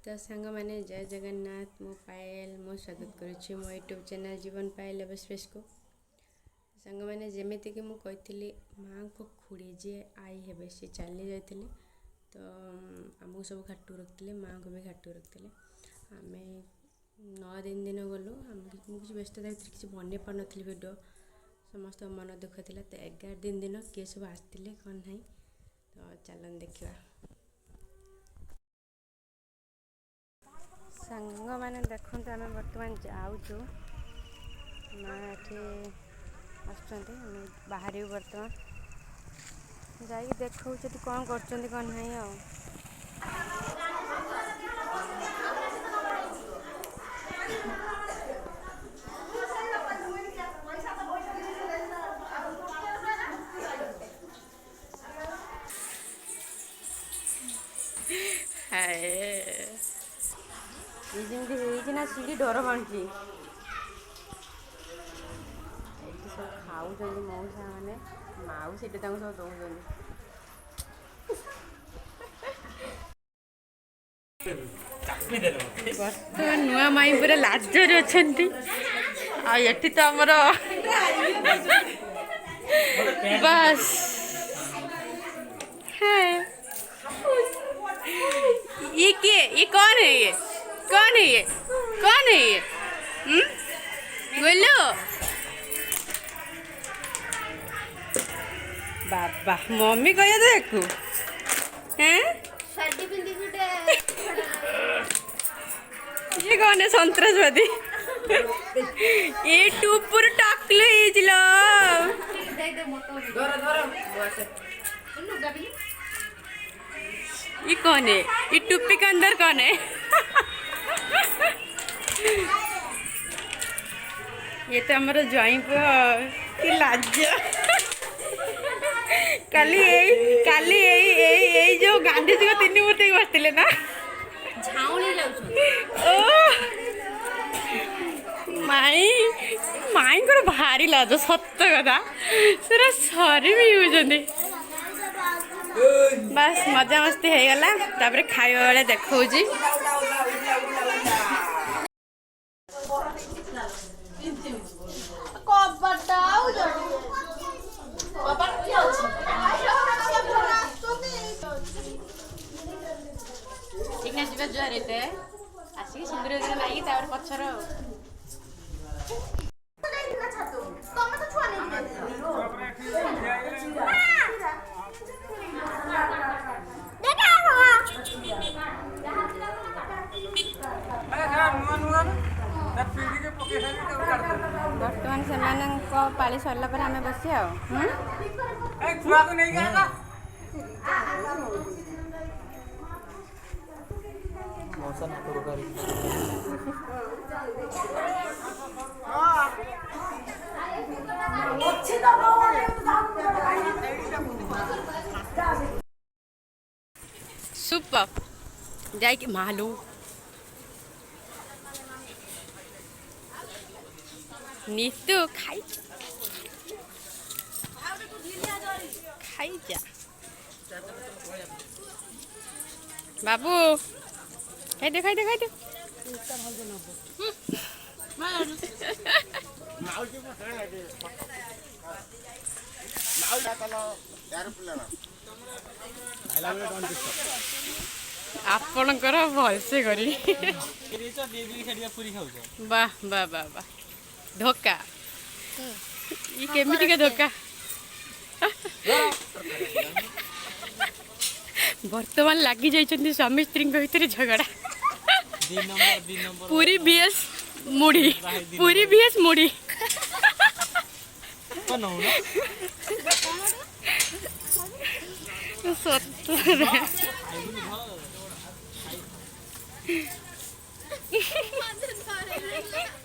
तो सांग मैंने जय जगन्नाथ मो पायल मो स्वागत करुच्ची मो यूट्यूब चैनल जीवन पायल एवस्पेस को सांग मैंने जमीती कि मुझे माँ को खुड़ी जी आई हे सी चली जाते तो आमको सब घाटू रखते माँ को भी घाटू रखते आम 9 दिन गलु मुझे व्यस्त किसी बन पार नी भिड समस्त मन दुख था तो 11 दिन किए सब आसते कौन ना तो चलन देखा सांग मैंने देखते आम बर्तमान जाऊँ माँ ये बाहर बर्तमान जा देखा कौन कर कौन नहीं आ ना सीढ़ी डर मानुची सब खाऊ मऊसा मैंने माऊ से सब दौरान बर्तमान नुआ माई पूरा लाजर अच्छा आठी तो आमर बस ये किए ये कौन है ये कौन है ये कौन है ये बोलो बाबा मम्मी कह देखू हैं ये कौन है संतरासवादी ये टूपुर टाकले इजलो ये कौन है ये टुप्पी के अंदर कौन है ये तो हमारा ज्वाई की लाज काली जो गांधी जी को 3 मूर्ति बसते ना माई माई को भारी लाज सत कथा से सरी भी होती बस मजा मस्ती हो गला तापर खाଇବା बेले देखौजी जुआरे आसिक सिंदूर लगी पचर बर्तमान से पाली सरला पर आम बस सुपर जाए मालू नीतू खाई जा बाबू खाई दे आपणकर भलसे करी वाह वाह वाह वाह धोका ये केमिति का धोका बर्तमान लगी जाइछन्ती स्वामी स्त्री भितर झगड़ा पूरी बीएस मुड़ी पूरी बीएस मुड़ी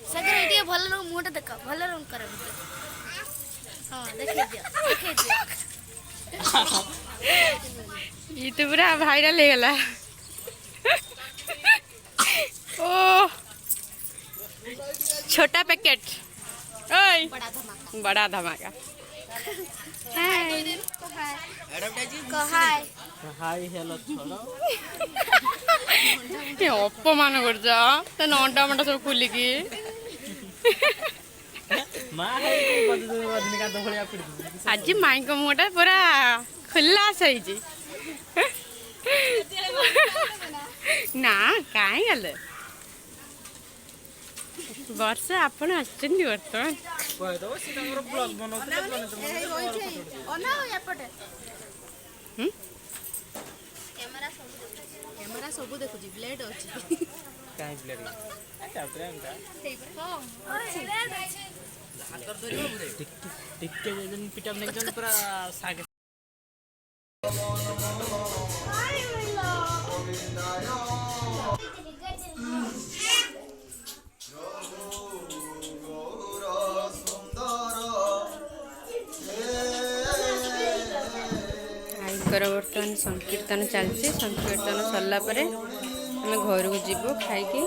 सगर भल रंग मुटा देख भल रंग कर हाँ देखे ये तो पूरा वायरल हो गला ओ छोटा पैकेट ओए बड़ा धमाका हाय हाय हेलो छोड़ो ଅପମାନ କରୁଛ ତା ନଅଟା ମଣ୍ଟା ସବୁ ଖୋଲିକି ଆଜି ମାଇଙ୍କ ମୁହଁଟା ପୁରା ଖୋଲାସ ହେଇଛି ନା କାହିଁ ଗଲେ ବର୍ଷା ଆପଣ ଆସିଛନ୍ତି ବର୍ତ୍ତମାନ କ୍ୟାମେରା ସବୁ ଦେଖୁଛି ବ୍ଲେଡ୍ ଅଛି ଆଈଙ୍କର ବର୍ତ୍ତମାନ ସଂକୀର୍ତ୍ତନ ଚାଲିଛି ସଂକୀର୍ତ୍ତନ ସରିଲା ପରେ ଆମେ ଘରକୁ ଯିବୁ ଖାଇକି